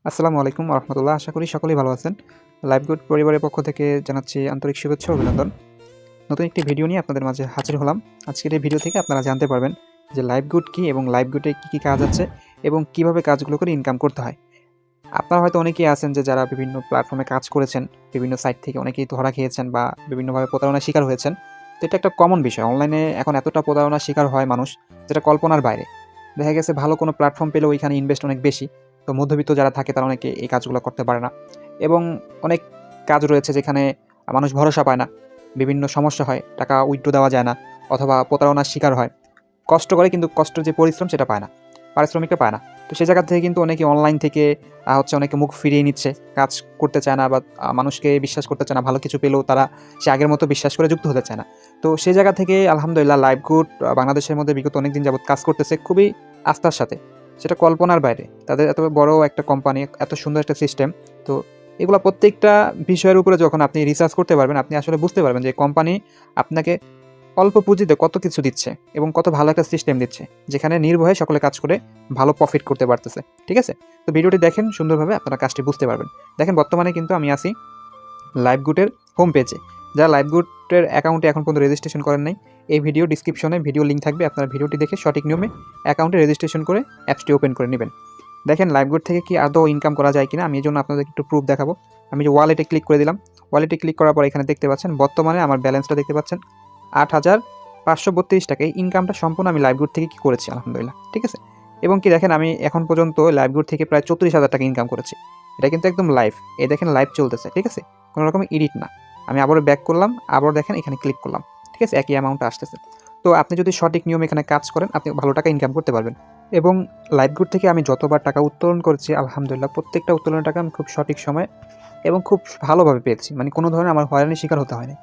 আসসালামু আলাইকুম রহমতুল্লাহ। আশা করি সকলেই ভালো আছেন। লাইভগুড পরিবারের পক্ষ থেকে জানাচ্ছি আন্তরিক শুভেচ্ছা ও অভিনন্দন। নতুন একটি ভিডিও নিয়ে আপনাদের মাঝে হাজির হলাম। আজকের এই ভিডিও থেকে আপনারা জানতে পারবেন যে লাইভগুড কী এবং লাইভগুডে কী কী কাজ আছে এবং কীভাবে কাজগুলো করে ইনকাম করতে হয়। আপনারা হয়তো অনেকেই আছেন যে যারা বিভিন্ন প্ল্যাটফর্মে কাজ করেছেন, বিভিন্ন সাইট থেকে অনেকেই ধরা খেয়েছেন বা বিভিন্নভাবে প্রতারণার শিকার হয়েছেন। তো এটা একটা কমন বিষয়। অনলাইনে এখন এতটা প্রতারণার শিকার হয় মানুষ, যেটা কল্পনার বাইরে। দেখা গেছে ভালো কোনো প্ল্যাটফর্ম পেলে ওইখানে ইনভেস্ট অনেক বেশি। তো মধ্যবিত্ত যারা থাকে তারা অনেকে এই কাজগুলো করতে পারে না। এবং অনেক কাজ রয়েছে যেখানে মানুষ ভরসা পায় না। বিভিন্ন সমস্যা হয়, টাকা উইথড্র দেওয়া যায় না অথবা প্রতারণার শিকার হয়। কষ্ট করে কিন্তু কষ্টের যে পরিশ্রম সেটা পায় না, পারিশ্রমিকটা পায় না। তো সে জায়গা থেকে কিন্তু অনেকে অনলাইন থেকে অনেকে মুখ ফিরিয়ে নিচ্ছে, কাজ করতে চায় না বা মানুষকে বিশ্বাস করতে চায় না। ভালো কিছু পেলেও তারা সে আগের মতো বিশ্বাস করে যুক্ত হতে চায় না। তো সেই জায়গা থেকে আলহামদুলিল্লাহ লাইভগুড বাংলাদেশের মধ্যে বিগত অনেকদিন যাবৎ কাজ করতেছে খুবই আস্থার সাথে। সেটা কল্পনার বাইরে। তাদের এত বড় একটা কোম্পানি, এত সুন্দর একটা সিস্টেম। তো এগুলা প্রত্যেকটা বিষয়ের উপরে যখন আপনি রিসার্চ করতে পারবেন, আপনি আসলে বুঝতে পারবেন যে কোম্পানি আপনাকে অল্প পুঁজিতে কত কিছু দিচ্ছে এবং কত ভালো একটা সিস্টেম দিচ্ছে, যেখানে নির্ভয়ে সকলে কাজ করে ভালো প্রফিট করতে পারতেছে। ঠিক আছে? তো ভিডিওটি দেখেন, সুন্দরভাবে আপনারা কাজটি বুঝতে পারবেন। দেখেন বর্তমানে কিন্তু আমি আছি লাইভগুডের হোম পেজে। যারা লাইভগুডের অ্যাকাউন্টে এখন পর্যন্ত রেজিস্ট্রেশন করেন নাই, এই ভিডিও ডিসক্রিপশনে ভিডিও লিঙ্ক থাকবে। আপনারা ভিডিওটি দেখে সঠিক নিয়মে অ্যাকাউন্টে রেজিস্ট্রেশন করে অ্যাপসটি ওপেন করে নেবেন। দেখেন লাইভগুড থেকে কি আদৌ ইনকাম করা যায় কিনা, আমি এই জন্য আপনাদের একটু প্রুফ দেখাবো। আমি যে ওয়ালেটে ক্লিক করে দিলাম। ওয়ালেটে ক্লিক করার পর এখানে দেখতে পাচ্ছেন বর্তমানে আমার ব্যালেন্সটা দেখতে পাচ্ছেন ৮,৫৩২ টাকা। এই ইনকামটা সম্পূর্ণ আমি লাইভগুড থেকে কি করেছি আলহামদুলিল্লাহ। ঠিক আছে? এবং কি দেখেন আমি এখন পর্যন্ত লাইভগুড থেকে প্রায় ৩৪,০০০ টাকা ইনকাম করেছি। এটা কিন্তু একদম লাইভ। এই দেখেন লাইভ চলতেছে। ঠিক আছে? কোনো রকমের এডিট না। আমি আবারও ব্যাক করলাম, আবার দেখেন এখানে ক্লিক করলাম। ঠিক আছে? একই অ্যামাউন্ট আসতেছে। তো আপনি যদি সঠিক নিয়মে এখানে কাজ করেন, আপনি ভালো টাকা ইনকাম করতে পারবেন। এবং লাইভগুড থেকে আমি যতবার টাকা উত্তোলন করেছি আলহামদুলিল্লাহ প্রত্যেকটা উত্তোলনের টাকা আমি খুব সঠিক সময়ে এবং খুব ভালোভাবে পেয়েছি। মানে কোনো ধরনের আমার হয়রানির শিকার হতে হয়নি।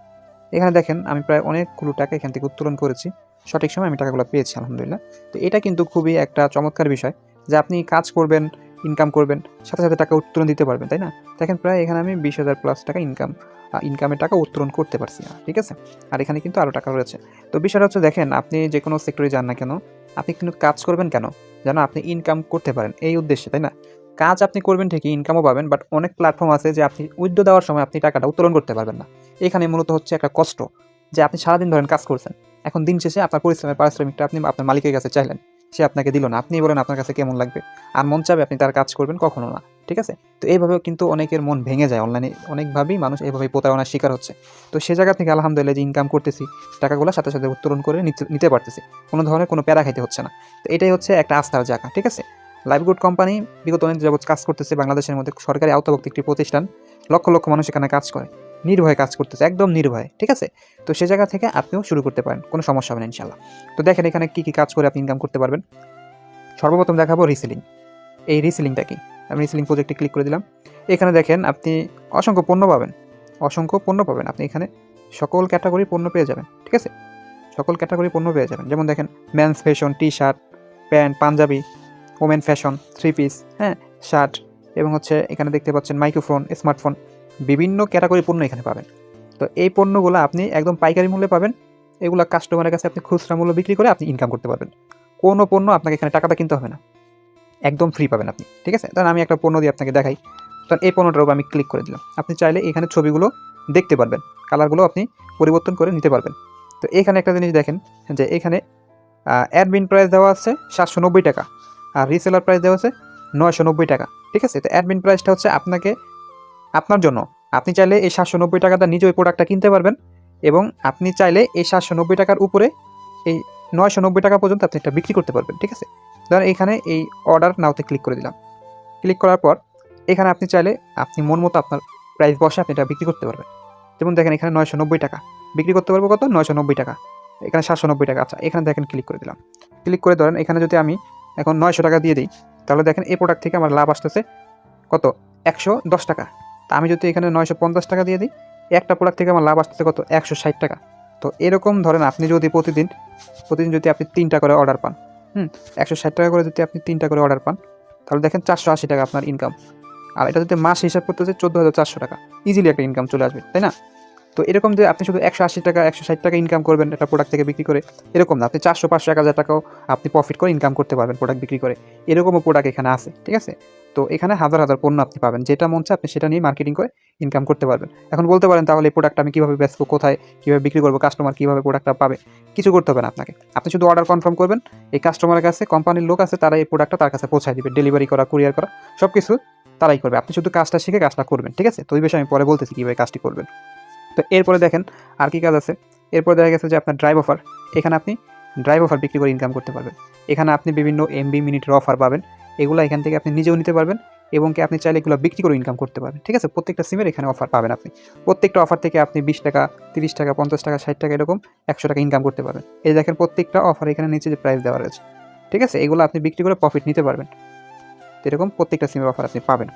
এখানে দেখেন আমি প্রায় অনেকগুলো টাকা এখান থেকে উত্তোলন করেছি। সঠিক সময়ে আমি টাকাগুলো পেয়েছি আলহামদুলিল্লাহ। তো এটা কিন্তু খুবই একটা চমৎকার বিষয় যে আপনি কাজ করবেন, ইনকাম করবেন, সাথে, সাথে টাকা উত্তোলন দিতে পারবেন, তাই না? দেখেন প্রায় এখানে আমি ২০,০০০ প্লাস টাকা ইনকামের টাকা উত্তোলন করতে পারছি। ঠিক আছে? আর এখানে কিন্তু আরও টাকা রয়েছে। তো বিষয়টা হচ্ছে দেখেন আপনি যেকোনো সেক্টরে যান না কেন, আপনি কিন্তু কাজ করবেন কেন? যেন আপনি ইনকাম করতে পারেন এই উদ্দেশ্যে, তাই না? কাজ আপনি করবেন ঠিকই, ইনকামও পাবেন, বাট অনেক প্ল্যাটফর্ম আছে যে আপনি উইথড্র দেওয়ার সময় আপনি টাকাটা উত্তোলন করতে পারবেন না। এখানে মূলত হচ্ছে একটা কষ্ট যে আপনি সারাদিন ধরেন কাজ করছেন। এখন দিন শেষে আপনার পরিশ্রমের পারিশ্রমিকটা আপনি আপনার মালিকের কাছে চাইলেন। সে আপনাকে দিল না। আপনি বলেন আপনার কাছে কেমন লাগবে? আর মন চাবে আপনি তার কাজ করবেন? কখনো না। ঠিক আছে? তো এইভাবেও কিন্তু অনেকের মন ভেঙে যায়। অনলাইনে অনেকভাবেই মানুষ এভাবেই প্রতারণার শিকার হচ্ছে। তো সে জায়গা থেকে আলহামদুলিল্লাহ যে ইনকাম করতেছি, টাকাগুলো সাথে, সাথে উত্তোলন করে নিতে পারতেছি। কোনো ধরনের কোনো প্যারা খাইতে হচ্ছে না। তো এটাই হচ্ছে একটা আস্থার জায়গা। ঠিক আছে? লাইভগুড কোম্পানি বিগত অনেক যাবৎ কাজ করতেছে বাংলাদেশের মধ্যে, সরকারি আওতাভুক্ত একটি প্রতিষ্ঠান। লক্ষ, লক্ষ মানুষ এখানে কাজ করে। নির্ভয়ে কাজ করতেছে, একদম নির্ভয়ে। ঠিক আছে? তো সে জায়গা থেকে আপনিও শুরু করতে পারেন। কোনো সমস্যা হবে না ইনশাআল্লাহ। তো দেখেন এখানে কী, কী কাজ করে আপনি ইনকাম করতে পারবেন। সর্বপ্রথম দেখাবো রিসেলিং। এই রিসেলিংটা কি? আমি রিসেলিং প্রজেক্টে ক্লিক করে দিলাম। এখানে দেখেন আপনি অসংখ্য পণ্য পাবেন। অসংখ্য পণ্য পাবেন। আপনি এখানে সকল ক্যাটাগরির পণ্য পেয়ে যাবেন। ঠিক আছে? সকল ক্যাটাগরির পণ্য পেয়ে যাবেন। যেমন দেখেন men's fashion, T-shirt, pant, panjabi, women fashion, three piece, হ্যাঁ? শার্ট এবং হচ্ছে এখানে দেখতে পাচ্ছেন মাইক্রোফোন, স্মার্টফোন, বিভিন্ন ক্যাটাগরির পণ্য এখানে পাবেন। তো এই পণ্যগুলো আপনি একদম পাইকারি মূল্যে পাবেন। এগুলা কাস্টমারের কাছে আপনি খুচরা মূল্য বিক্রি করে আপনি ইনকাম করতে পারবেন। কোনো পণ্য আপনাকে এখানে টাকাটা কিনতে হবে না। একদম ফ্রি পাবেন আপনি। ঠিক আছে? ধরেন আমি একটা পণ্য দিয়ে আপনাকে দেখাই। ধরেন এই পণ্যটার উপর আমি ক্লিক করে দিলাম। আপনি চাইলে এখানে ছবিগুলো দেখতে পারবেন। কালারগুলো আপনি পরিবর্তন করে নিতে পারবেন। তো এখানে একটা জিনিস দেখেন যে এখানে অ্যাডমিন প্রাইস দেওয়া আছে ৭৯০ টাকা। আর রিসেলার প্রাইস দেওয়া আছে ৯৯০ টাকা। ঠিক আছে? তো অ্যাডমিন প্রাইসটা হচ্ছে আপনার জন্য। আপনি চাইলে এই ৭৯০ টাকাটা নিজে ওই প্রোডাক্টটা কিনতে পারবেন এবং আপনি চাইলে এই ৭৯০ টাকার উপরে এই ৯৯০ টাকা পর্যন্ত আপনি এটা বিক্রি করতে পারবেন। ঠিক আছে? ধরেন এখানে এই অর্ডার নাওতে ক্লিক করে দিলাম। ক্লিক করার পর এখানে আপনি চাইলে আপনি মন মতো আপনার প্রাইস বসে আপনি এটা বিক্রি করতে পারবেন। যেমন দেখেন এখানে ৯৯০ টাকা। বিক্রি করতে পারবো কত? ৯৯০ টাকা। এখানে ৭৯০ টাকা। আচ্ছা, এখানে দেখেন ক্লিক করে দিলাম। ক্লিক করে ধরেন এখানে যদি আমি এখন ৯০০ টাকা দিয়ে দিই, তাহলে দেখেন এই প্রোডাক্ট থেকে আমার লাভ আসতেছে কত? ১১০ টাকা। তা আমি যদি এখানে ৯৫০ টাকা দিয়ে দিই, একটা প্রোডাক্ট থেকে আমার লাভ আসতেছে কত? ১৬০ টাকা। তো এরকম ধরেন আপনি যদি প্রতিদিন যদি আপনি ৩টা করে অর্ডার পান, ১৬০ টাকা করে যদি আপনি ৩টা করে অর্ডার পান, তাহলে দেখেন ৪৮০ টাকা আপনার ইনকাম। আর এটা যদি মাস হিসাব করতে চাই ১৪,৪০০ টাকা। ইজিলি একটা ইনকাম চলে আসবে, তাই না? তো তো এরকম যে আপনি শুধু 180 টাকা 160 টাকা ইনকাম করবেন একটা প্রোডাক্ট থেকে বিক্রি করে, এরকম না, আপনি 400 500 1000 টাকাও আপনি প্রফিট করে ইনকাম করতে পারবেন প্রোডাক্ট বিক্রি করে। এরকমও প্রোডাক্ট এখানে আছে, ঠিক আছে? তো এখানে হাজার হাজার পণ্য আপনি পাবেন, যেটা মন চায় আপনি সেটা নিয়ে মার্কেটিং করে ইনকাম করতে পারবেন। এখন বলতে পারেন তাহলে এই প্রোডাক্ট আমি কীভাবে বেচবো, কোথায় কীভাবে বিক্রি করবো, কাস্টমার কীভাবে প্রোডাক্টটা পাবে? কিছু করতে হবে না আপনাকে, আপনি শুধু অর্ডার কনফার্ম করবেন, এই কাস্টমারের কাছে কোম্পানির লোক আছে, তারা এই প্রোডাক্টটা তার কাছে পৌঁছায় দিবে, ডেলিভারি করা, কুরিয়ার করা সব কিছু তারাই করবে। আপনি শুধু কাজটা শিখে কাজটা করবেন, ঠিক আছে? তো এই বিষয়ে আমি পরে বলতেছি কীভাবে কাজটি করবেন। তো এরপরে দেখেন আর কী কাজ আছে। এরপরে দেখা গেছে যে আপনার ড্রাইভ অফার, এখানে আপনি ড্রাইভ অফার বিক্রি করে ইনকাম করতে পারবেন। এখানে আপনি বিভিন্ন এমবি মিনিটের অফার পাবেন, এগুলো এখান থেকে আপনি নিজেও নিতে পারবেন এবং কি আপনি চাইলে এগুলো বিক্রি করে ইনকাম করতে পারবেন, ঠিক আছে? প্রত্যেকটা সিমের এখানে অফার পাবেন আপনি। প্রত্যেকটা অফার থেকে আপনি 20 টাকা 30 টাকা 50 টাকা 60 টাকা এরকম 100 টাকা ইনকাম করতে পারবেন। এই দেখেন প্রত্যেকটা অফার এখানে নিচে যে প্রাইস দেওয়া রয়েছে, ঠিক আছে? এগুলো আপনি বিক্রি করে প্রফিট নিতে পারবেন। এরকম প্রত্যেকটা সিমের অফার আপনি পাবেন।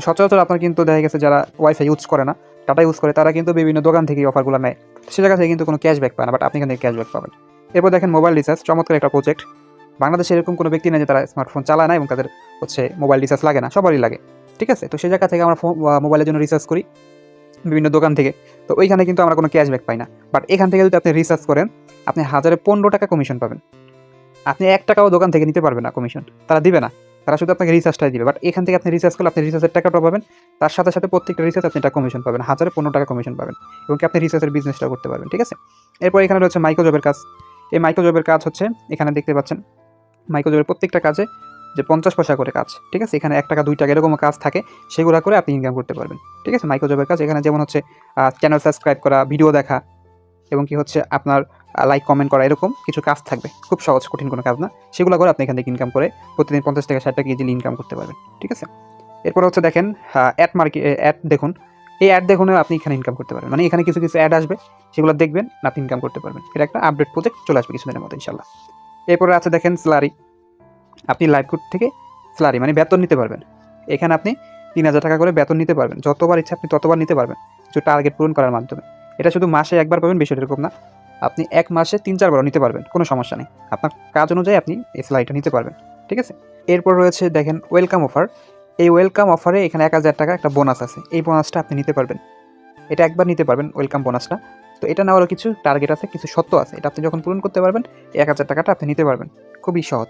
সচরাচর আপনার কিন্তু দেখা গেছে যারা ওয়াইফাই ইউজ করে না, ডাটা ইউজ করে, তারা কিন্তু বিভিন্ন দোকান থেকে অফারগুলো নেয়, সে জায়গা থেকে কিন্তু কোনো ক্যাশব্যাক পায় না, বাট আপনি এখান থেকে ক্যাশব্যাক পাবেন। এরপর দেখেন মোবাইল রিচার্জ, চমৎকার একটা প্রজেক্ট। বাংলাদেশে এরকম কোনো ব্যক্তি নেই যে তারা স্মার্টফোন চালায় না এবং তাদের মোবাইল রিচার্জ লাগে না, সবারই লাগে, ঠিক আছে? তো সে জায়গা থেকে আমরা মোবাইলের জন্য রিচার্জ করি বিভিন্ন দোকান থেকে, তো ওইখানে কিন্তু আমরা কোনো ক্যাশব্যাক পাই না। বাট এখান থেকে যদি আপনি রিচার্জ করেন, আপনি 15 টাকা কমিশন পাবেন। আপনি 1 টাকাও দোকান থেকে নিতে পারবেন না কমিশন, তারা দিবে না, তারা শুধু আপনাকে রিচার্জটাই দিবে। বাট এখান থেকে আপনি রিচার্জ করলে আপনি রিচার্জের টাকাটা পাবেন, তার সাথে সাথে প্রত্যেকটা রিচার্জ আপনি একটা কমিশন পাবেন, 15 টাকা কমিশন পাবেন এবং কি আপনি রিচার্জের বিজনেসটা করতে পারবেন, ঠিক আছে? এরপর এখানে রয়েছে মাইক্রোজবের কাজ। এই মাইক্রোজবের কাজ হচ্ছে এখানে দেখতে পাচ্ছেন মাইক্রোজবের প্রত্যেকটা কাজে যে 50 পয়সা করে কাজ, ঠিক আছে? এখানে 1 টাকা 2 টাকা এরকম কাজ থাকে, সেগুলো করে আপনি ইনকাম করতে পারবেন, ঠিক আছে? মাইক্রোজবের কাজ এখানে যেমন চ্যানেল সাবস্ক্রাইব করা, ভিডিও দেখা এবং কি আপনার লাইক কমেন্ট করা, এরকম কিছু কাজ থাকবে, খুব সহজ, কঠিন কোনো কাজ না। সেগুলো করে আপনি এখান থেকে ইনকাম করে প্রতিদিন 50 থেকে 60 টাকা ইজিলি ইনকাম করতে পারবেন, ঠিক আছে? এরপর দেখেন অ্যাড দেখুন, এই অ্যাড দেখুনও আপনি এখানে ইনকাম করতে পারবেন, মানে এখানে কিছু কিছু অ্যাড আসবে, সেগুলো দেখবেন, আপনি ইনকাম করতে পারবেন। এটা একটা আপডেট প্রজেক্ট চলে আসবে কিছুদিনের মধ্যে ইনশাল্লাহ। এরপরে দেখেন স্যালারি, আপনি লাইভকুড থেকে স্যালারি মানে বেতন নিতে পারবেন। এখানে আপনি 3000 টাকা করে বেতন নিতে পারবেন, যতবার ইচ্ছা আপনি ততবার নিতে পারবেন, কিছু টার্গেট পূরণ করার মাধ্যমে। এটা শুধু মাসে একবার পাবেন, বেশি এরকম না, আপনি 1 মাসে 3-4 বারও নিতে পারবেন, কোনো সমস্যা নেই। আপনার কাজ অনুযায়ী আপনি এই স্যালারিটা নিতে পারবেন, ঠিক আছে? এরপর রয়েছে দেখেন ওয়েলকাম অফার। এই ওয়েলকাম অফারে এখানে 1000 টাকা একটা বোনাস আছে, এই বোনাসটা আপনি নিতে পারবেন, এটা একবার নিতে পারবেন ওয়েলকাম বোনাসটা। তো এটা নেওয়ারও কিছু টার্গেট আছে, কিছু শর্ত আছে, এটা আপনি যখন পূরণ করতে পারবেন 1000 টাকাটা আপনি নিতে পারবেন, খুবই সহজ।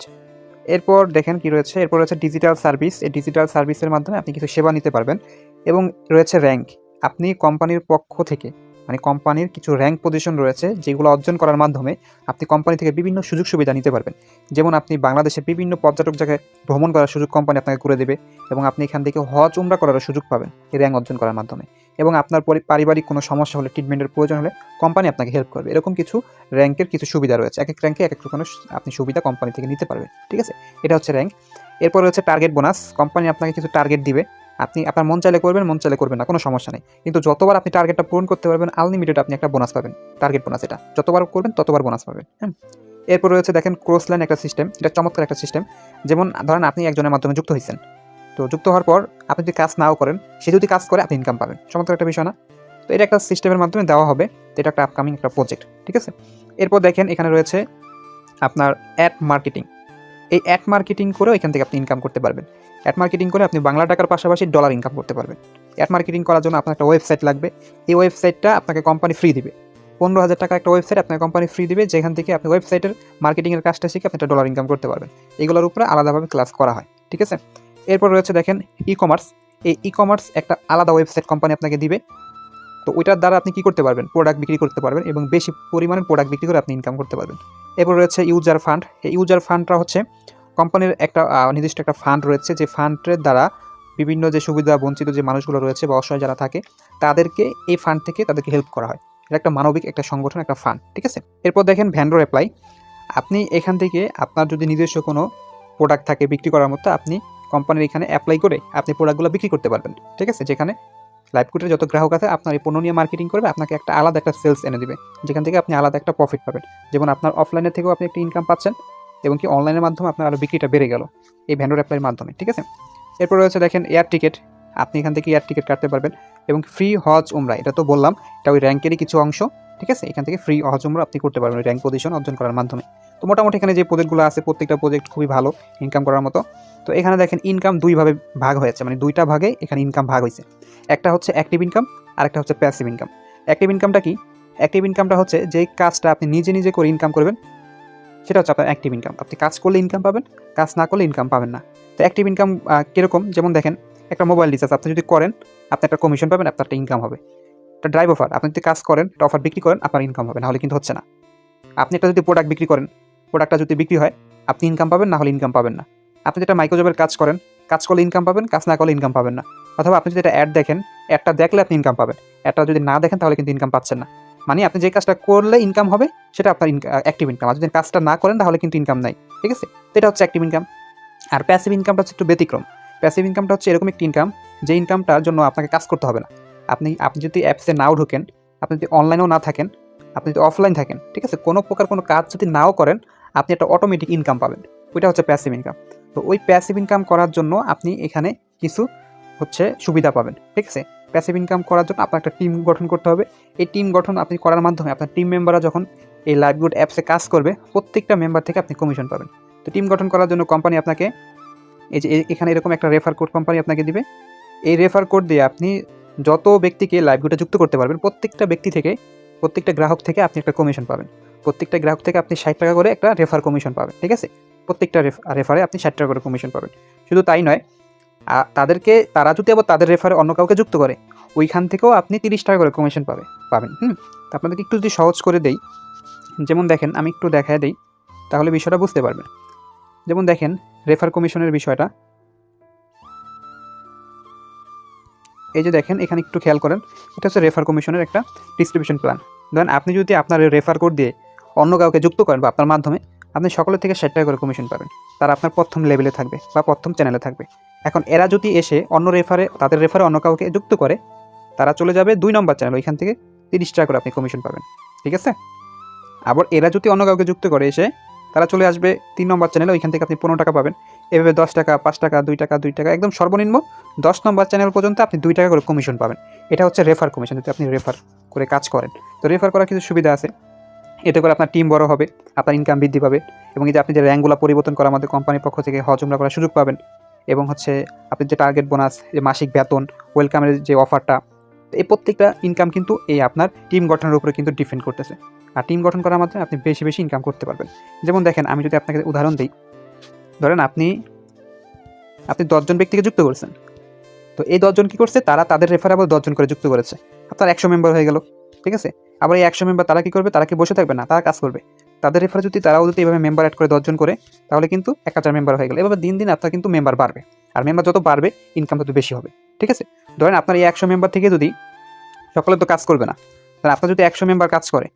এরপর দেখেন কি রয়েছে, এরপর রয়েছে ডিজিটাল সার্ভিস। এই ডিজিটাল সার্ভিসের মাধ্যমে আপনি কিছু সেবা নিতে পারবেন এবং রয়েছে র্যাঙ্ক। আপনি কোম্পানির পক্ষ থেকে মানে কোম্পানির কিছু র্যাঙ্ক পজিশন রয়েছে, যেগুলো অর্জন করার মাধ্যমে আপনি কোম্পানি থেকে বিভিন্ন সুযোগ সুবিধা নিতে পারবেন। যেমন আপনি বাংলাদেশের বিভিন্ন পর্যটক জায়গায় ভ্রমণ করার সুযোগ কোম্পানি আপনাকে করে দেবে এবং আপনি এখান থেকে হজ উমরা করার সুযোগ পাবেন এই র্যাঙ্ক অর্জন করার মাধ্যমে। এবং আপনার পারিবারিক কোনো সমস্যা হলে, ট্রিটমেন্টের প্রয়োজন হলে কোম্পানি আপনাকে হেল্প করবে। এরকম কিছু র্যাঙ্কের কিছু সুবিধা রয়েছে, এক এক র্যাঙ্কে এক এক রকমের আপনি সুবিধা কোম্পানি থেকে নিতে পারবেন, ঠিক আছে? এটা হচ্ছে র্যাঙ্ক। এরপর হচ্ছে টার্গেট বোনাস। কোম্পানি আপনাকে কিছু টার্গেট দিবে, আপনি আপনার মন চাইলে করবেন, মন চাইলে করবেন না, কোনো সমস্যা নেই। কিন্তু যতবার আপনি টার্গেটটা পূরণ করতে পারবেন আনলিমিটেড আপনি একটা বোনাস পাবেন, টার্গেট বোনাস। এটা যতবার করবেন ততবার বোনাস পাবেন, হ্যাঁ। এরপর রয়েছে দেখেন ক্রস লাইন একটা সিস্টেম, এটা চমৎকার একটা সিস্টেম। যেমন ধরেন আপনি একজনের মাধ্যমে যুক্ত হয়েছেন, তো যুক্ত হওয়ার পর আপনি যদি কাজ নাও করেন, সে যদি কাজ করে আপনি ইনকাম পাবেন, চমৎকার একটা বিষয় না? তো এটা একটা সিস্টেমের মাধ্যমে দেওয়া হবে, তো এটা একটা আপকামিং একটা প্রজেক্ট, ঠিক আছে? এরপর দেখেন এখানে রয়েছে আপনার অ্যাড মার্কেটিং। এই অ্যাড মার্কেটিং করেও এখান থেকে আপনি ইনকাম করতে পারবেন। অ্যাড মার্কেটিং করে আপনি বাংলা টাকার পাশাপাশি ডলার ইনকাম করতে পারবেন। অ্যাড মার্কেটিং করার জন্য আপনার একটা ওয়েবসাইট লাগবে, এই ওয়েবসাইটটা আপনাকে কোম্পানি ফ্রি দিবে। 15,000 টাকা একটা ওয়েবসাইট আপনাকে কোম্পানি ফ্রি দিবে, যেখান থেকে আপনি ওয়েবসাইটের মার্কেটিংয়ের কাজটা শিখে আপনি একটা ডলার ইনকাম করতে পারবেন। এগুলোর উপরে আলাদাভাবে ক্লাস করা হয়, ঠিক আছে? এরপর রয়েছে দেখেন ই কমার্স। এই ই কমার্স একটা আলাদা ওয়েবসাইট কোম্পানি আপনাকে দিবে, তো ওইটার দ্বারা আপনি কী করতে পারবেন, প্রোডাক্ট বিক্রি করতে পারবেন এবং বেশি পরিমাণে প্রোডাক্ট বিক্রি করে আপনি ইনকাম করতে পারবেন। এরপর রয়েছে ইউজার ফান্ড। এই ইউজার ফান্ডটা হচ্ছে কোম্পানির একটা নির্দিষ্ট একটা ফান্ড রয়েছে, যে ফান্ডের দ্বারা বিভিন্ন যে সুবিধা বঞ্চিত যে মানুষগুলো রয়েছে বা অসহায় যারা থাকে, তাদেরকে এই ফান্ড থেকে তাদেরকে হেল্প করা হয়। এটা একটা মানবিক একটা সংগঠন, একটা ফান্ড, ঠিক আছে? এরপর দেখেন ভ্যান্ডর অ্যাপ্লাই। আপনি এখান থেকে আপনার যদি নিজস্ব কোনো প্রোডাক্ট থাকে বিক্রি করার মতো, আপনি কোম্পানির এখানে অ্যাপ্লাই করে আপনি প্রোডাক্টগুলো বিক্রি করতে পারবেন, ঠিক আছে? যেখানে লাইভকুটের যত গ্রাহক আছে আপনার এই পণ্য নিয়ে মার্কেটিং করবে, আপনাকে একটা আলাদা একটা সেলস এনে দেবে, যেখান থেকে আপনি আলাদা একটা প্রফিট পাবেন। যেমন আপনার অফলাইনের থেকেও আপনি একটা ইনকাম পাচ্ছেন এবং কি অনলাইনের মাধ্যমে আপনার আরও বিক্রিটা বেড়ে গেল এই ভ্যান্ডর অ্যাপ্লাইয়ের মাধ্যমে, ঠিক আছে? এরপর রয়েছে দেখেন এয়ার টিকিট। আপনি এখান থেকে এয়ার টিকিট কাটতে পারবেন এবং ফ্রি হজ উমরা, এটা তো বললাম, এটা ওই র্যাঙ্কেরই কিছু অংশ, ঠিক আছে? এখান থেকে ফ্রি হজ উমরা আপনি করতে পারবেন র্যাঙ্ক পজিশন অর্জন করার মাধ্যমে। তো মোটামুটি এখানে যে প্রজেক্টগুলো আছে প্রত্যেকটা প্রজেক্ট খুবই ভালো ইনকাম করার মতো। তো এখানে দেখেন ইনকাম দুইভাবে ভাগ হয়েছে, মানে দুইটা ভাগে এখানে ইনকাম ভাগ হয়েছে। একটা হচ্ছে অ্যাক্টিভ ইনকাম আর একটা হচ্ছে প্যাসিভ ইনকাম। অ্যাক্টিভ ইনকামটা কি? অ্যাক্টিভ ইনকামটা হচ্ছে যেই কাজটা আপনি নিজে নিজে করে ইনকাম করবেন, সেটা হচ্ছে আপনার অ্যাক্টিভ ইনকাম। আপনি কাজ করলে ইনকাম পাবেন, কাজ না করলে ইনকাম পাবেন না। তো অ্যাক্টিভ ইনকাম কীরকম? যেমন দেখেন, একটা মোবাইল রিচার্জ আপনি যদি করেন, আপনি একটা কমিশন পাবেন, আপনার একটা ইনকাম হবে। একটা ড্রাইভ অফার, আপনি যদি কাজ করেন, একটা অফার বিক্রি করেন, আপনার ইনকাম হবে, নাহলে কিন্তু হচ্ছে না। আপনি একটা যদি প্রোডাক্ট বিক্রি করেন, প্রোডাক্টটা যদি বিক্রি হয়, আপনি ইনকাম পাবেন, না হলে ইনকাম পাবেন না। আপনি যেটা মাইক্রোজবের কাজ করেন, কাজ করলে ইনকাম পাবেন, কাজ না করলে ইনকাম পাবেন না। অথবা আপনি যদি একটা অ্যাড দেখেন, অ্যাডটা দেখলে আপনি ইনকাম পাবেন, অ্যাডটা যদি না দেখেন তাহলে কিন্তু ইনকাম পাচ্ছেন না। মানে আপনি যে কাজটা করলে ইনকাম হবে, সেটা আপনার অ্যাক্টিভ ইনকাম। আর যদি কাজটা না করেন তাহলে কিন্তু ইনকাম নাই, ঠিক আছে? তো এটা হচ্ছে অ্যাক্টিভ ইনকাম। আর প্যাসিভ ইনকামটা হচ্ছে একটু ব্যতিক্রম। প্যাসিভ ইনকামটা হচ্ছে এরকম একটি ইনকাম, যে ইনকামটার জন্য আপনাকে কাজ করতে হবে না। আপনি যদি অ্যাপসে নাও ঢোকেন, আপনি যদি অনলাইনেও না থাকেন, আপনি যদি অফলাইন থাকেন, ঠিক আছে, কোনো প্রকার কোনো কাজ যদি নাও করেন, আপনি একটা অটোমেটিক ইনকাম পাবেন। ওইটা হচ্ছে প্যাসিভ ইনকাম। তো ওই প্যাসিভ ইনকাম করার জন্য আপনি এখানে কিছু হচ্ছে সুবিধা পাবেন, ঠিক আছে? প্যাসিভ ইনকাম করার জন্য আপনার একটা টিম গঠন করতে হবে। এই টিম গঠন আপনি করার মাধ্যমে আপনার টিম মেম্বাররা যখন এই লাইভগুড অ্যাপসে কাজ করবে, প্রত্যেকটা মেম্বার থেকে আপনি কমিশন পাবেন। তো টিম গঠন করার জন্য কোম্পানি আপনাকে এই যে এখানে এরকম একটা রেফার কোড কোম্পানি আপনাকে দিবে। এই রেফার কোড দিয়ে আপনি যত ব্যক্তিকে লাইভগুডে যুক্ত করতে পারবেন, প্রত্যেকটা ব্যক্তি থেকে, প্রত্যেকটা গ্রাহক থেকে আপনি একটা কমিশন পাবেন। প্রত্যেকটা গ্রাহক থেকে আপনি 60 টাকা করে একটা রেফার কমিশন পাবেন, ঠিক আছে? প্রত্যেকটা রেফারে আপনি 60 টাকা করে কমিশন পাবেন। শুধু তাই নয়, তারা যদি আবার তাদের রেফারে অন্য কাউকে যুক্ত করে, ওইখান থেকেও আপনি 30 টাকা করে কমিশন পাবেন। তো আপনাদেরকে একটু যদি সহজ করে দেই, যেমন দেখেন, আমি একটু দেখায় দেই, তাহলে বিষয়টা বুঝতে পারবেন। যেমন দেখেন, রেফার কমিশনের বিষয়টা, এই যে দেখেন, এখানে একটু খেয়াল করেন, এটা হচ্ছে রেফার কমিশনের একটা ডিস্ট্রিবিউশন প্ল্যান। ধরেন আপনি যদি আপনার রেফার কোড দিয়ে অন্য কাউকে যুক্ত করেন বা আপনার মাধ্যমে, আপনি সকলের থেকে 60 টাকা করে কমিশন পাবেন। তারা আপনার প্রথম লেভেলে থাকবে বা প্রথম চ্যানেলে থাকবে। এখন এরা যদি এসে তাদের রেফারে অন্য কাউকে যুক্ত করে, তারা চলে যাবে 2 নম্বর চ্যানেল, ওইখান থেকে 30 টাকা করে আপনি কমিশন পাবেন, ঠিক আছে? আবার এরা যদি অন্য কাউকে যুক্ত করে এসে, তারা চলে আসবে 3 নম্বর চ্যানেলে, ওইখান থেকে আপনি 15 টাকা পাবেন। এভাবে 10 টাকা, 5 টাকা, 2 টাকা, 2 টাকা, একদম সর্বনিম্ন 10 নম্বর চ্যানেল পর্যন্ত আপনি 2 টাকা করে কমিশন পাবেন। এটা হচ্ছে রেফার কমিশন, যদি আপনি রেফার করে কাজ করেন। তো রেফার করার কিছু সুবিধা আছে। এতে করে আপনার টিম বড় হবে, আপনার ইনকাম বৃদ্ধি পাবে, এবং এই যে আপনি যে র্যাঙ্কগুলো পরিবর্তন করা, আমাদের কোম্পানির পক্ষ থেকে হজ উমরা করার সুযোগ পাবেন। এবং হচ্ছে আপনি যে টার্গেট বোনাস, যে মাসিক বেতন, ওয়েলকামের যে অফারটা, এই প্রত্যেকটা ইনকাম কিন্তু এই আপনার টিম গঠনের উপরে কিন্তু ডিপেন্ড করতেছে। আর টিম গঠন করার মাধ্যমে আপনি বেশি বেশি ইনকাম করতে পারবেন। যেমন দেখেন, আমি যদি আপনাকে উদাহরণ দিই, ধরেন আপনি 10 জন ব্যক্তিকে যুক্ত করেছেন। তো এই 10 জন কী করছে, তারা তাদের রেফারে আবার 10 জন করে যুক্ত করেছে। আপনার 100 মেম্বার হয়ে গেল, ঠিক আছে? আবার এই 100 মেম্বার তারা কী করবে, তারা কি বসে থাকবে না, তারা কাজ করবে। তাদের রেফারে তারাও যদি এভাবে মেম্বার অ্যাড করে 10 জন করে, তাহলে কিন্তু 1000 মেম্বার হয়ে গেল। এভাবে দিন দিন আপনার কিন্তু মেম্বার বাড়বে, আর মেম্বার যত বাড়বে ইনকাম তত বেশি হবে, ঠিক আছে? ধরেন আপনার এই 100 মেম্বার থেকে যদি সকলে তো কাজ করবে না, তাহলে আপনার যদি 100 মেম্বার কাজ করে,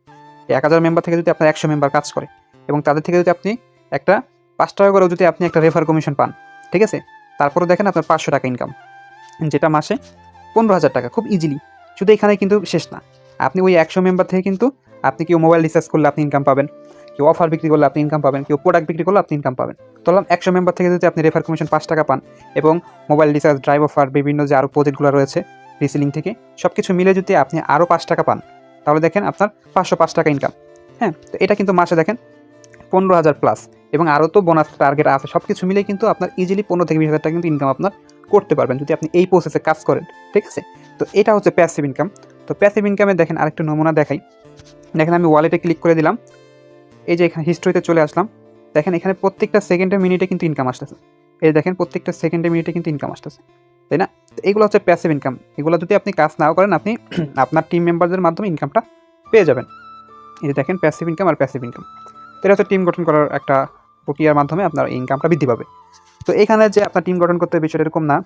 এই 1000 মেম্বার থেকে যদি আপনার 100 মেম্বার কাজ করে, এবং তাদের থেকে যদি আপনি একটা 5 টাকা করেও যদি আপনি একটা রেফার কমিশন পান, ঠিক আছে, তারপরে দেখেন আপনার 500 টাকা ইনকাম, যেটা মাসে 15,000 টাকা, খুব ইজিলি। শুধু এখানে কিন্তু শেষ না, আপনি ওই 100 মেম্বার থেকে কিন্তু আপনি কেউ মোবাইল রিচার্জ করলে আপনি ইনকাম পাবেন, কেউ অফার বিক্রি করলে আপনি ইনকাম পাবেন, কেউ প্রোডাক্ট বিক্রি করলে আপনি ইনকাম পাবেন। ধরলাম 100 মেম্বার থেকে যদি আপনি রেফার কমিশন 5 টাকা পান, এবং মোবাইল রিচার্জ, ড্রাইভ অফার, বিভিন্ন যে আরও প্রজেক্টগুলো রয়েছে রিসেলিং থেকে, সব কিছু মিলে যদি আপনি আরও 5 টাকা পান, তাহলে দেখেন আপনার 505 টাকা ইনকাম। হ্যাঁ, তো এটা কিন্তু মাসে দেখেন 15,000 প্লাস, এবং আরও তো বোনাস টার্গেট আছে, সব কিছু মিলে কিন্তু আপনার ইজিলি 15 থেকে 20,000 টাকা কিন্তু ইনকাম আপনার করতে পারবেন, যদি আপনি এই প্রসেসে কাজ করেন, ঠিক আছে? তো এটা হচ্ছে প্যাসিভ ইনকাম। তো প্যাসিভ ইনকামে দেখেন আরেকটু নমুনা দেখাই। দেখেন, আমি ওয়ালেটে ক্লিক করে দিলাম, এই যে এখানে হিস্ট্রিতে চলে আসলাম। দেখেন, এখানে প্রত্যেকটা সেকেন্ডে মিনিটে কিন্তু ইনকাম আসতেছে। এই দেখেন, প্রত্যেকটা সেকেন্ডে মিনিটে কিন্তু ইনকাম আসতেছে, তাই না? তো এগুলো হচ্ছে প্যাসিভ ইনকাম। এগুলো যদি আপনি কাজ নাও করেন, আপনি আপনার টিম মেম্বারদের মাধ্যমে ইনকামটা পেয়ে যাবেন। এই যে দেখেন, প্যাসিভ ইনকাম আর প্যাসিভ ইনকাম, এটা হচ্ছে টিম গঠন করার একটা প্রক্রিয়ার মাধ্যমে আপনার ইনকামটা বৃদ্ধি পাবে। তো এখানে যে আপনার টিম গঠন করতে বিষয়টা এরকম না।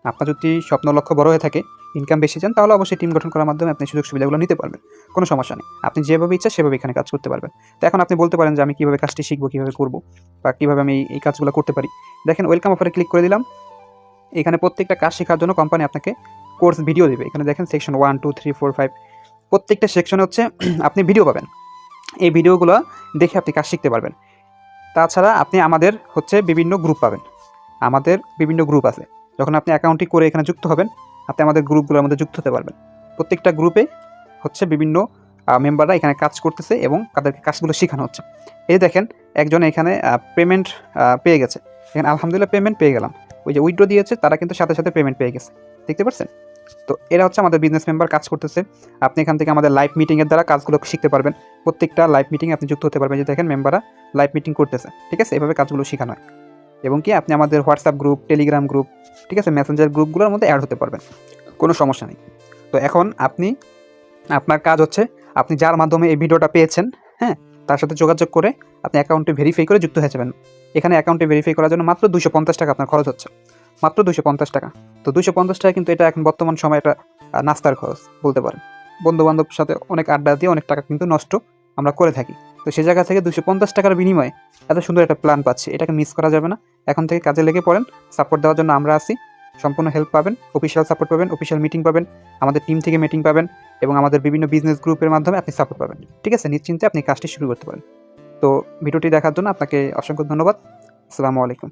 আপনার যদি স্বপ্ন লক্ষ্য বড় হয়ে থাকে, ইনকাম বেশি চান, তাহলে অবশ্যই টিম গঠন করার মাধ্যমে আপনি সুযোগ সুবিধাগুলো নিতে পারবেন, কোনো সমস্যা নেই। আপনি যেভাবে ইচ্ছা সেভাবে এখানে কাজ করতে পারবেন। তো এখন আপনি বলতে পারেন যে আমি কীভাবে কাজটি শিখবো, কীভাবে করবো, বা কীভাবে আমি এই কাজগুলো করতে পারি। দেখেন, ওয়েলকাম অফারে ক্লিক করে দিলাম। এখানে প্রত্যেকটা কাজ শেখার জন্য কোম্পানি আপনাকে কোর্স ভিডিও দেবে। এখানে দেখেন সেকশন 1, 2, 3, 4, 5, প্রত্যেকটা সেকশনে হচ্ছে আপনি ভিডিও পাবেন। এই ভিডিওগুলো দেখে আপনি কাজ শিখতে পারবেন। তাছাড়া আপনি আমাদের হচ্ছে বিভিন্ন গ্রুপ পাবেন। আমাদের বিভিন্ন গ্রুপ আছে। যখন আপনি অ্যাকাউন্টটি করে এখানে যুক্ত হবেন, আপনি আমাদের গ্রুপগুলোর মধ্যে যুক্ত হতে পারবেন। প্রত্যেকটা গ্রুপে হচ্ছে বিভিন্ন মেম্বাররা এখানে কাজ করতেছে, এবং তাদেরকে কাজগুলো শেখানো হচ্ছে। এই দেখেন, একজন এখানে পেমেন্ট পেয়ে গেছে। এখানে আলহামদুলিল্লাহ পেমেন্ট পেয়ে গেলাম। ওই যে উইথড্র দিয়েছে, তারা কিন্তু সাথে সাথে পেমেন্ট পেয়ে গেছে, দেখতে পাচ্ছেন? তো এরা হচ্ছে আমাদের বিজনেস মেম্বার কাজ করতেছে। আপনি এখান থেকে আমাদের লাইভ মিটিংয়ের দ্বারা কাজগুলো শিখতে পারবেন। প্রত্যেকটা লাইভ মিটিংয়ে আপনি যুক্ত হতে পারবেন, যে দেখেন মেম্বাররা লাইভ মিটিং করতেছে, ঠিক আছে? এভাবে কাজগুলো শেখানো হয়। এবং কি আপনি আমাদের হোয়াটসঅ্যাপ গ্রুপ, টেলিগ্রাম গ্রুপ, ঠিক আছে, মেসেঞ্জার গ্রুপগুলোর মধ্যে অ্যাড হতে পারবেন, কোনো সমস্যা নেই। তো এখন আপনার কাজ হচ্ছে, আপনি যার মাধ্যমে এই ভিডিওটা পেয়েছেন, হ্যাঁ, তার সাথে যোগাযোগ করে আপনি অ্যাকাউন্টে ভেরিফাই করে যুক্ত হয়ে যাবেন। এখানে অ্যাকাউন্টে ভেরিফাই করার জন্য মাত্র 250 টাকা আপনার খরচ হচ্ছে, মাত্র 250 টাকা। তো 250 টাকা কিন্তু এটা এখন বর্তমান সময় এটা নাস্তার খরচ বলতে পারেন। বন্ধুবান্ধবের সাথে অনেক আড্ডা দিয়ে অনেক টাকা কিন্তু নষ্ট আমরা করে থাকি। তো সে জায়গা থেকে 250 টাকার বিনিময়ে এত সুন্দর একটা প্ল্যান পাচ্ছি, এটাকে মিস করা যাবে না। এখন থেকে কাজে লেগে পড়েন, সাপোর্ট দেওয়ার জন্য আমরা আছি, সম্পূর্ণ হেল্প পাবেন, অফিসিয়াল সাপোর্ট পাবেন, অফিসিয়াল মিটিং পাবেন, আমাদের টিম থেকে মিটিং পাবেন, এবং আমাদের বিভিন্ন বিজনেস গ্রুপের মাধ্যমে আপনি সাপোর্ট পাবেন, ঠিক আছে? নিশ্চিন্তে আপনি কাজটি শুরু করতে পারেন। তো ভিডিওটি দেখার জন্য আপনাকে অসংখ্য ধন্যবাদ। আসসালামু আলাইকুম।